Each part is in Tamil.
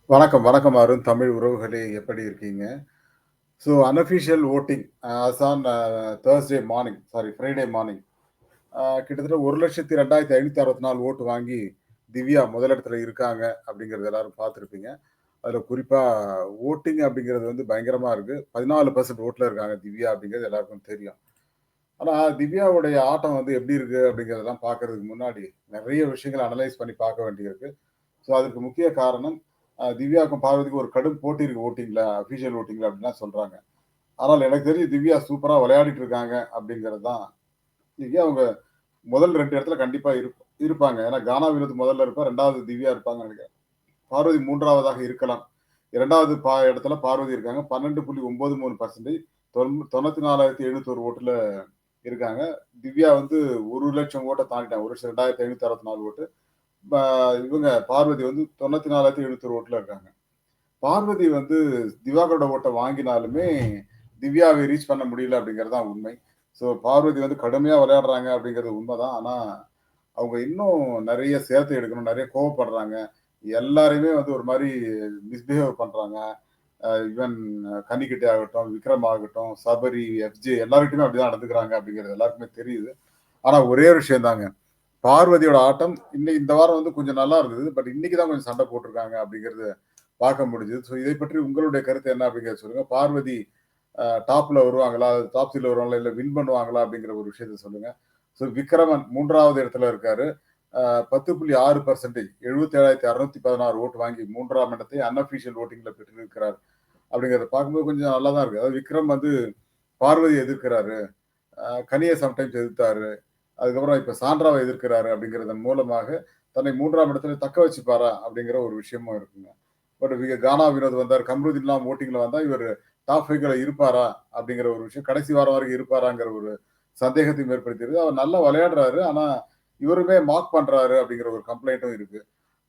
வணக்கம், வணக்கம் அருண் தமிழ் உறவுகளே எப்படி இருக்கீங்க? So unofficial voting us on Thursday morning Friday morning கிட்டத்தட்ட 1,02,564 ஓட்டு வாங்கி திவ்யா முதலிடத்துல இருக்காங்க அப்படிங்கிறது எல்லாரும் பார்த்துருப்பீங்க. அதில குறிப்பா வோட்டிங் அப்படிங்கிறது வந்து பயங்கரமா இருக்கு. 14% ஓட்ல இருக்காங்க திவ்யா அப்படிங்கிறது எல்லாருக்கும் தெரியும். ஆனா திவ்யாவுடைய ஆட்டம் வந்து எப்படி இருக்கு அப்படிங்கிறதெல்லாம் பார்க்கறதுக்கு முன்னாடி நெறைய விஷயங்கள அனலைஸ் பண்ணி பார்க்க வேண்டியிருக்கு. ஸோ அதுக்கு முக்கிய காரணம் திவ்யாவுக்கும் பார்வதிக்கும் ஒரு கடும் போட்டி இருக்கு ஓட்டிங்ல, அஃபிஷியல் ஓட்டிங்ல அப்படின்லாம் சொல்றாங்க. ஆனால் எனக்கு தெரிஞ்சு திவ்யா சூப்பரா விளையாடிட்டு இருக்காங்க அப்படிங்கிறது தான். திவ்யா அவங்க முதல் 2 இடத்துல கண்டிப்பா இருப்பாங்க. ஏன்னா கானா வினோத் முதல்ல இருப்பார். 2வது திவ்யா இருப்பாங்கன்னு நெனைக்கிறேன். பார்வதி 3வதாக இருக்கலாம். 2வது இடத்துல பார்வதி இருக்காங்க. 12.93% 94,701 ஓட்டுல இருக்காங்க. திவ்யா வந்து 1,00,000 ஓட்ட தாண்டிட்டாங்க. 1,02,564 ஓட்டு. ப இவங்க பார்வதி வந்து 94,701 ஓட்டுல இருக்காங்க. பார்வதி வந்து திவாகரோட ஓட்ட வாங்கினாலுமே, திவ்யாவை ரீச் பண்ண முடியல அப்படிங்கிறது தான் உண்மை. ஸோ பார்வதி வந்து கடுமையா விளையாடுறாங்க அப்படிங்கிறது உண்மதான். ஆனா, அவங்க இன்னும் நெறைய சேர்த்து எடுக்கணும். நெறைய கோவப்படுறாங்க. எல்லாரையுமே வந்து ஒரு மாரி மிஸ்பிஹேவ் பண்றாங்க. ஈவன் கன்னிக்கிட்ட ஆகட்டும், விக்ரம் ஆகட்டும், சபரி, எஃப்ஜே எல்லார்கிட்டயுமே அப்படிதான் நடந்துக்கிறாங்க அப்படிங்கிறது எல்லாருக்குமே தெரியுது. ஆனா ஒரே ஒரு விஷயம் தாங்க. பார்வதியோட ஆட்டம் இந்த வாரம் வந்து கொஞ்சம் நல்லா இருந்தது. பட் இன்னைக்கு தான் கொஞ்சம் சண்டை போட்டுருக்காங்க அப்படிங்கிறது பார்க்க முடிஞ்சது. ஸோ இதை பற்றி உங்களுடைய கருத்து என்ன அப்படிங்கிறத சொல்லுங்க. பார்வதி டாப்ல வருவாங்களா? டாப் 3ல வருவாங்களா? இல்ல வின் பண்ணுவாங்களா? அப்படிங்கிற ஒரு விஷயத்த சொல்லுங்க. ஸோ விக்ரமன் 3வது இடத்துல இருக்காரு. 10.6% 77,616 ஓட்டு வாங்கி 3ஆம் இடத்தை அன்அஃபிஷியல் வோட்டிங்ல பெற்றிருக்கிறார். அப்படிங்கிறத பார்க்கும்போது கொஞ்சம் நல்லா தான் இருக்கு. அதாவது விக்ரம் வந்து பார்வதிய எதிர்க்கிறாரு. கனிய சம்டைம்ஸ் எதிர்த்தாரு. அதுக்கப்புறம் இப்ப சாண்ட்ராவ எதிர்க்கிறாரு அப்படிங்கிறதன் மூலமாக தன்னை 3ஆம் இடத்துல தக்க வச்சுப்பாரா? அப்படிங்கிற ஒரு விஷயமும் இருக்குங்க. பட் கானா வினோத் வந்தார். கம்ருதீன்லாம் வோட்டிங்ல வந்தா இவரு டாப் 5ல இருப்பாரா? அப்படிங்கிற ஒரு விஷயம். கடைசி வாரம் வரைக்கும் இருப்பாராங்கிற ஒரு சந்தேகத்தையும் ஏற்படுத்தியிருக்கு. அவர் நல்லா விளையாடுறாரு. ஆனா, இவருமே மார்க் பண்றாரு அப்படிங்கிற ஒரு கம்ப்ளைண்ட்டும் இருக்கு.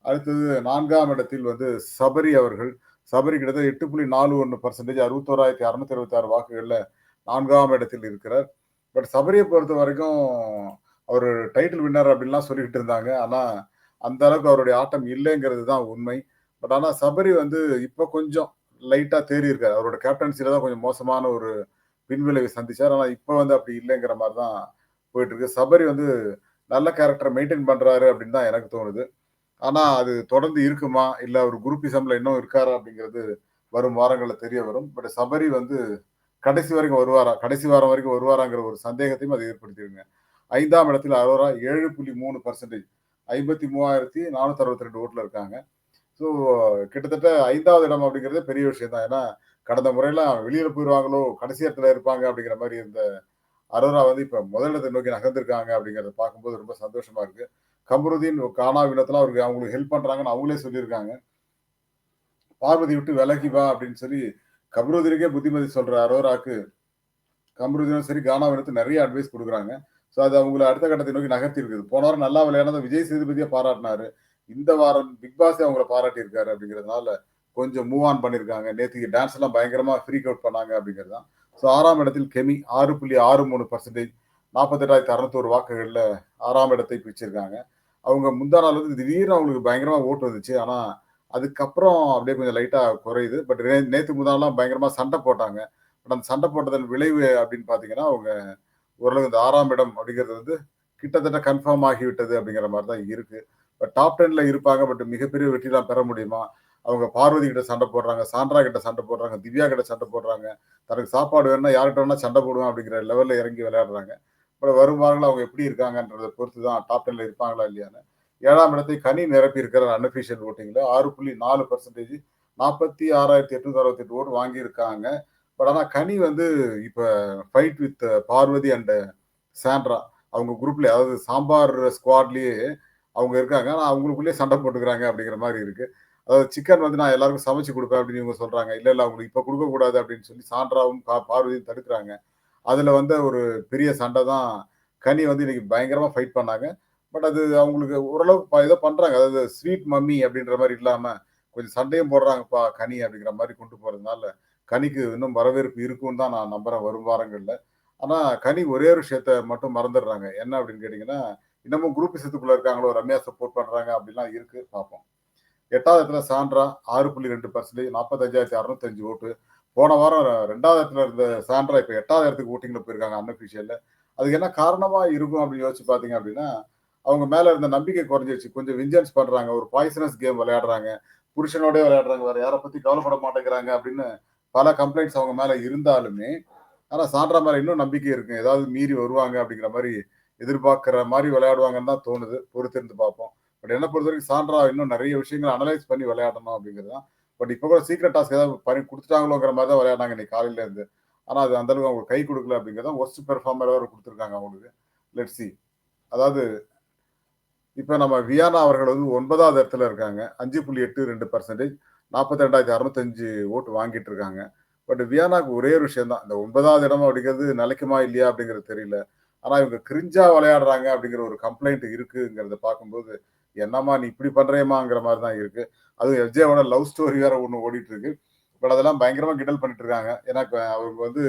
அடுத்தது 4ஆம் இடத்தில் வந்து சபரி அவர்கள். சபரி கிட்டத்தட்ட 8.41% 61,626 வாக்குகள்ல 4ஆம் இடத்தில் இருக்கிறார். பட் சபரிய பொறுத்தவரைக்கும் அவரு டைட்டில் வின்னர் அப்படின்லாம் சொல்லிக்கிட்டு இருந்தாங்க. ஆனா, அந்த அளவுக்கு அவருடைய ஆட்டம் இல்லைங்கிறது தான் உண்மை. பட் ஆனா சபரி வந்து இப்ப கொஞ்சம் லைட்டா தேறியிருக்காரு. அவரோட கேப்டன்சில தான் கொஞ்சம் மோசமான ஒரு பின்விளைவை சந்திச்சார். ஆனா இப்ப வந்து அப்படி இல்லைங்கிற மாரி தான் போயிட்டு இருக்கு. சபரி வந்து நல்ல கேரக்டர மெயின்டெயின் பண்றாரு அப்படின்னு தான் எனக்கு தோணுது. ஆனா அது தொடர்ந்து இருக்குமா? இல்ல அவரு குரூப்பிசம்ல இன்னும் இருக்காரா? அப்படிங்கிறது வரும் வாரங்கள்ல தெரிய வரும். பட் சபரி வந்து கடைசி வரைக்கும் வருவாரா? கடைசி வாரம் வரைக்கும் வருவாராங்கிற ஒரு சந்தேகத்தையும் அது ஏற்படுத்திருங்க. 5ஆம் இடத்தில் அரோரா 7.3% 53,462 ஓட்ல இருக்காங்க. ஸோ கிட்டத்தட்ட 5வது இடம் அப்படிங்கிறதே பெரிய விஷயம் தான். ஏன்னா, கடந்த முறையெல்லாம் வெளியில போயிருவாங்களோ! கடைசி இடத்துல இருப்பாங்க அப்படிங்கிற மாரி இருந்த அரோரா வந்து இப்ப முதலிடத்தை நோக்கி நகர்ந்திருக்காங்க அப்படிங்கிறத பார்க்கும்போது ரொம்ப சந்தோஷமா இருக்கு. கமருதீன், கானா வினோத்லாம் அவங்களுக்கு ஹெல்ப் பண்றாங்கன்னு அவங்களே சொல்லியிருக்காங்க. பார்வதி விட்டு விலகி வா அப்படின்னு சொல்லி கமருதீனுக்கே புத்திமதி சொல்ற அரோராக்கு கமருதீனும் சரி, கானா வினோத்தும் நெறைய அட்வைஸ் குடுக்குறாங்க. ஸோ அது அவங்கள அடுத்த கட்டத்தை நோக்கி நகர்த்தி இருக்குது. போன வாரம் நல்லா விளையாடினத விஜய் சேதுபதியே பாராட்டுனாரு. இந்த வாரம் பிக் பாஸே அவங்கள பாராட்டியிருக்காரு அப்படிங்கிறதுனால கொஞ்சம் மூவ் ஆன் பண்ணியிருக்காங்க. நேத்துக்கு டான்ஸ் எல்லாம் பயங்கரமா ஃப்ரீக் அவுட் பண்ணாங்க அப்படிங்கிறது தான். ஸோ 6ஆம் இடத்தில் கெமி 6.63% 48,601 வாக்குகள்ல 6ஆம் இடத்தை பிடிச்சிருக்காங்க. அவங்க முந்தா நாள் வந்து திடீர்னு அவங்களுக்கு பயங்கரமா ஓட்டு வந்துச்சு. ஆனா, அதுக்கப்புறம் அப்படியே கொஞ்சம் லைட்டா குறையுது. பட் நேத்து முந்தா நாள்லாம் பயங்கரமா சண்டை போட்டாங்க. பட் அந்த சண்டை போட்டதன் விளைவு அப்படின்னு பார்த்தீங்கன்னா, அவங்க ஓரளவு இந்த 6ஆம் இடம் அப்படிங்கிறது வந்து கிட்டத்தட்ட கன்ஃபார்ம் ஆகிவிட்டது அப்படிங்கிற மாரி தான் இருக்கு. பட் டாப் 10ல இருப்பாங்க. பட் மிகப்பெரிய வெற்றிலாம் பெற முடியுமா? அவங்க பார்வதி கிட்ட சண்டை போடுறாங்க, சாண்ட்ரா கிட்ட சண்டை போடுறாங்க, திவ்யா கிட்ட சண்டை போடுறாங்க. தனக்கு சாப்பாடு வேணும்னா யார்கிட்ட வேணா சண்டை போடுவேன் அப்படிங்கிற லெவல்ல இறங்கி விளையாடுறாங்க. அப்புறம் வரும் வாரங்கள்ல அவங்க எப்படி இருக்காங்கன்றத பொறுத்து தான் டாப் 10ல இருப்பாங்களா இல்லையான்னு. 7ஆம் இடத்தை கனி நிரப்பி இருக்கிறார் அன்அஃபிஷியல் வோட்டிங்ல 6.4% 46,868 ஓட்டு வாங்கியிருக்காங்க. பட் ஆனா கனி வந்து இப்ப fight with Parvathi and Sandra. அவங்க குரூப்ல அதாவது சாம்பார் ஸ்குவாட்லயே அவங்க இருக்காங்க. ஆனா அவங்களுக்குள்ளேயே சண்டை போட்டுக்கிறாங்க அப்படிங்கிற மாரி இருக்கு. அதாவது சிக்கன் வந்து நான் எல்லாருக்கும் சமைச்சு குடுப்பேன் அப்படின்னு இவங்க சொல்றாங்க. இல்ல, இல்ல அவங்களுக்கு இப்ப குடுக்கக்கூடாது அப்படின்னு சொல்லி சாண்ட்ராவும், பார்வதியும் தடுக்குறாங்க. அதுல வந்த ஒரு பெரிய சண்டை தான் கனி வந்து இன்னைக்கு பயங்கரமா ஃபைட் பண்ணாங்க. பட் அது அவங்களுக்கு ஓரளவுக்கு ஏதோ பண்றாங்க. அதாவது ஸ்வீட் மம்மி அப்படின்ற மாரி இல்லாம, கொஞ்சம் சண்டையும் போடுறாங்கப்பா கனி அப்படிங்கிற மாரி கொண்டு போறதுனால, கனிக்கு இன்னும் வரவேற்பு இருக்குன்னு தான் நான் நம்புறேன் வரும் வாரங்கள்ல. ஆனா கனி ஒரே ஒரு விஷயத்த மட்டும் மறந்துடுறாங்க. என்ன அப்படின்னு கேட்டீங்கன்னா, இன்னமும் குரூப்பிசத்துக்குள்ள இருக்காங்களோ, ரம்யா சப்போர்ட் பண்றாங்க அப்படிலாம் இருக்கு பார்ப்போம். 8வது இடத்துல சாண்ட்ரா 6.2% 45,605 ஓட்டு. போன வாரம் 2வது இடத்துல இருந்த சாண்ட்ரா இப்ப 8வது இடத்துக்கு ஓட்டிங்ல போயிருக்காங்க அன்அஃபிஷியல்ல. அதுக்கு என்ன காரணமா இருக்கும் அப்படின்னு யோசிச்சு பார்த்தீங்க அப்படின்னா, அவங்க மேல இருந்த நம்பிக்கை குறைஞ்சிருச்சு. கொஞ்சம் வெஞ்சன்ஸ் பண்றாங்க. ஒரு பாய்சனஸ் கேம் விளையாடுறாங்க. புருஷனோடயே விளையாடுறாங்க. வேற யார பத்தி கவலைப்பட மாட்டேங்கிறாங்க அப்படின்னு பல கம்ப்ளைண்ட்ஸ் அவங்க மேல இருந்தாலுமே, ஆனா சாண்ட்ரா மேல இன்னும் நம்பிக்கை இருக்கு. ஏதாவது மீறி வருவாங்க அப்படிங்கிற மாரி எதிர்பார்க்கிற மாரி விளையாடுவாங்கன்னு தான் தோணுது. பொறுத்திருந்து பார்ப்போம். பட் என்ன பொறுத்தவரைக்கும் சாண்ட்ரா இன்னும் நெறைய விஷயங்கள அனலைஸ் பண்ணி விளையாடணும் அப்படிங்கிறது தான். பட் இப்ப கூட சீக்ரெட் டாஸ்க் ஏதாவது பண்ணி குடுத்துட்டாங்களோங்கிற மாரி தான் விளையாடுனாங்க இன்னைக்கு காலையில இருந்து. ஆனா அது அந்த அளவுக்கு அவங்களுக்கு கை குடுக்கல அப்படிங்கிறது தான் வொர்ஸ்ட் பெர்ஃபார்மர் வேற குடுத்துருக்காங்க அவங்களுக்கு. Let's see. அதாவது இப்ப நம்ம வியானா அவர்கள் வந்து 9வது இடத்துல இருக்காங்க. 5.82% 42,605 ஓட்டு வாங்கிட்டு இருக்காங்க. பட் வியானாக்கு ஒரே ஒரு விஷயம் தான். இந்த 9வது இடம் அப்படிங்கிறது நிலைக்குமா இல்லையா அப்படிங்கிறது தெரியல. ஆனா இவங்க கிரிஞ்சா விளையாடுறாங்க அப்படிங்கிற ஒரு கம்ப்ளைண்ட் இருக்குங்கிறத பார்க்கும்போது, என்னம்மா நீ இப்படி பண்றியேம்மாங்கிற மாரி தான் இருக்கு. அதுவும் எஃப்ஜேவோட லவ் ஸ்டோரி வேற ஒண்ணு ஓடிட்டு இருக்கு. பட் அதெல்லாம் பயங்கரமா கிண்டல் பண்ணிட்டு இருக்காங்க. ஏன்னா இப்ப அவங்க வந்து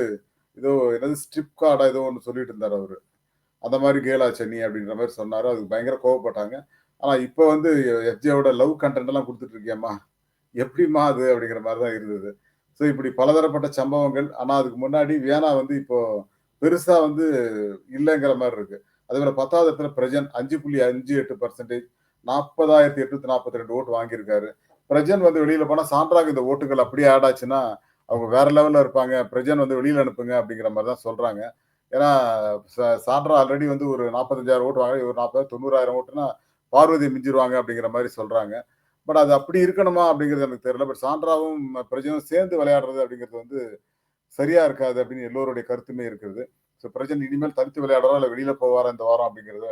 ஏதோ என்னது ஸ்ட்ரிப் கார்டா ஏதோ ஒண்ணு சொல்லிட்டு இருந்தாரு அவரு. அந்த மாரி கேர்ளாச்சே நீ அப்படின்ற மாரி சொன்னாரு. அதுக்கு பயங்கர கோவப்பட்டாங்க. ஆனா இப்ப வந்து எஃப்ஜேவோட லவ் கன்டென்ட் எல்லாம் குடுத்துட்டு இருக்கியேம்மா! எப்படிம்மா அது? அப்படிங்கிற மாரி தான் இருந்தது. ஸோ இப்படி பலதரப்பட்ட சம்பவங்கள். ஆனா அதுக்கு முன்னாடி வியானா வந்து இப்போ பெருசா வந்து இல்லங்கிற மாரி இருக்கு. அதேபோல 10வது இடத்துல பிரஜன் 5.58% 40,842 ஓட்டு வாங்கியிருக்காரு. பிரஜன் வந்து வெளியில போனா சாண்ட்ராக்கு இந்த ஓட்டுகள் அப்படியே ஆட் ஆச்சுன்னா, அவங்க வேற லெவல்ல இருப்பாங்க. பிரஜன் வந்து வெளியில அனுப்புங்க அப்படிங்கிற மாரி தான் சொல்றாங்க. ஏன்னா சாண்ட்ரா ஆல்ரெடி வந்து ஒரு 45,000 ஓட்டு வாங்க ஒரு 40 90,000 ஓட்டுனா பார்வதிய மிஞ்சிருவாங்க அப்படிங்கிற மாரி சொல்றாங்க. பட் அது அப்படி இருக்கணுமா அப்படிங்கிறது எனக்கு தெரியல. பட் சாண்ட்ராவும் பிரஜனும் சேர்ந்து விளையாடுறது அப்படிங்கிறது வந்து சரியா இருக்காது அப்படின்னு எல்லோருடைய கருத்துமே இருக்குது. ஸோ பிரஜன் இனிமேல் தனித்து விளையாடுவாரா இல்ல வெளியில போவாரா இந்த வாரம் அப்படிங்கிறத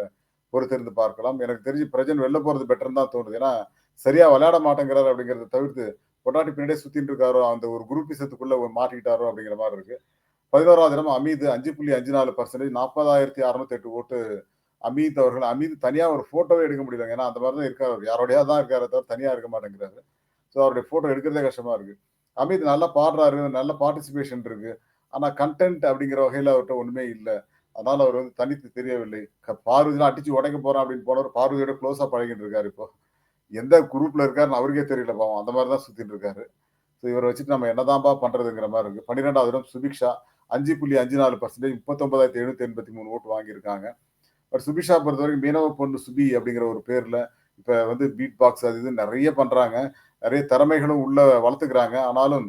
பொறுத்திருந்து பார்க்கலாம். எனக்கு தெரிஞ்சு பிரஜன் வெளில போறது பெட்டர்ன்னு தான் தோணுது. ஏன்னா சரியா விளையாட மாட்டேங்கிறாரு அப்படிங்கிறத தவிர்த்து பொண்டாட்டி பின்னாடியே சுத்திட்டு இருக்காரோ, அந்த ஒரு குரூப்பிசத்துக்குள்ள மாட்டிக்கிட்டாரோ அப்படிங்கிற மாரி இருக்கு. 11வது இடம் அமீது 5.54% 40,608 ஓட்டு அமீத் அவர்கள். அமீத் தனியா ஒரு ஃபோட்டோவே எடுக்க முடியலங்க. ஏன்னா அந்த மாரி தான் இருக்காரு அவரு. யாரோடயாவது தான் இருக்காரே தவிர தனியா இருக்க மாட்டேங்கிறாரு. ஸோ அவருடைய ஃபோட்டோ எடுக்கிறதே கஷ்டமா இருக்கு. அமித் நல்லா பாடுறாரு. நல்ல பார்ட்டிசிபேஷன் இருக்கு. ஆனா கன்டென்ட் அப்படிங்கிற வகையில அவர்ட்ட ஒண்ணுமே இல்ல. அதனால அவர் வந்து தனித்து தெரியவில்லை. பார்வதிலாம் அடிச்சு உடைக்க போறேன் அப்படின்னு போனவர் பார்வதியோட க்ளோஸா பழகிட்டு இருக்காரு இப்போ. எந்த குரூப்ல இருக்காருன்னு அவருக்கே தெரியல பாவம். அந்த மாரி தான் சுத்திட்டு இருக்காரு. ஸோ இவர வச்சுட்டு நம்ம என்னதான்பா பண்றதுங்கிற மாரி இருக்கு. 12வது இடம் சுபிக்ஷா 5.54% 39,783 ஓட்டு வாங்கியிருக்காங்க. பட் சுபிக்ஷா பொறுத்தவரைக்கும் மீனவ பொண்ணு சுபி அப்படிங்கிற ஒரு பேர்ல இப்ப வந்து பீட் பாக்ஸ் அது இதுன்னு நெறைய பண்றாங்க. நெறைய திறமைகளும் உள்ள வளர்த்துக்கிறாங்க. ஆனாலும்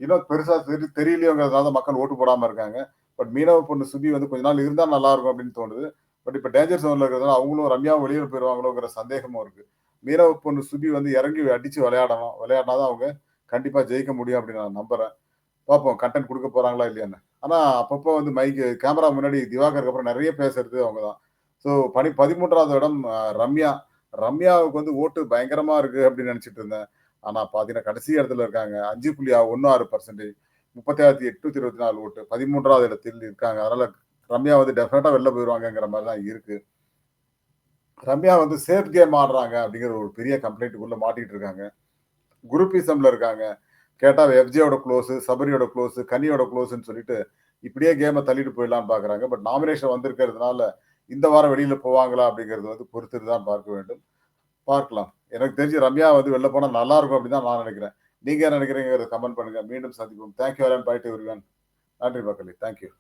இன்னும் பெருசா தெரியலையோங்கிறதுனால தான் மக்கள் ஓட்டு போடாம இருக்காங்க. பட் மீனவ பொண்ணு சுபி வந்து கொஞ்ச நாள் இருந்தா நல்லா இருக்கும் அப்படின்னு தோணுது. பட் இப்ப டேஞ்சர் ஜோன்ல இருக்கிறதுனால அவங்களும் ரம்யாவும் வெளியில போயிருவாங்களோங்கிற சந்தேகமும் இருக்கு. மீனவ பொண்ணு சுபி வந்து இறங்கி அடிச்சு விளையாடணும். விளையாடினா தான் அவங்க கண்டிப்பா ஜெயிக்க முடியும் அப்படின்னு நான் நம்புறேன். பார்ப்போம் கன்டென்ட் குடுக்க போறாங்களா இல்லையான்னு. ஆனா அப்பப்போ வந்து கேமரா முன்னாடி திவாகருக்கு அப்புறம் நெறைய பேசுறது அவங்க தான். ஸோ 13வது இடம் ரம்யா. ரம்யாவுக்கு வந்து ஓட்டு பயங்கரமா இருக்கு அப்படின்னு நெனச்சுட்டு இருந்தேன். ஆனா பார்த்தீங்கன்னா, கடைசி இடத்துல இருக்காங்க. 5.16% 37,824 ஓட்டு. 13வது இடத்தில் இருக்காங்க. அதனால ரம்யா வந்து டெஃபினட்டா வெளில போயிருவாங்கங்கிற மாரி தான் இருக்கு. ரம்யா வந்து சேஃப் கேம் ஆடுறாங்க அப்படிங்கிற ஒரு பெரிய கம்ப்ளைண்ட்டுக்குள்ள மாட்டிட்டு இருக்காங்க. குரூப்பிசம்ல இருக்காங்க. கேட்டா எஃப்ஜேயோட குளோஸ், சபரியோட குளோஸ், கனியோட குளோஸ்ன்னு சொல்லிட்டு, இப்படியே கேம தள்ளிட்டு போயிடலாம்ன்னு பார்க்குறாங்க. பட் நாமினேஷன் வந்திருக்கிறதுனால, இந்த வாரம் வெளியில போவாங்களா? அப்படிங்கிறது வந்து பொறுத்திருந்து தான் பார்க்க வேண்டும். பார்க்கலாம். எனக்கு தெரிஞ்சு ரம்யா வந்து வெளில போனா நல்லா இருக்கும் அப்படின்னு தான் நான் நினைக்கிறேன். நீங்க என்ன நினைக்கிறீங்கங்கிறத கமெண்ட் பண்ணுங்க. மீண்டும் சந்திப்போம். Thank you all and bye to everyone. நன்றி மக்களே. Thank you.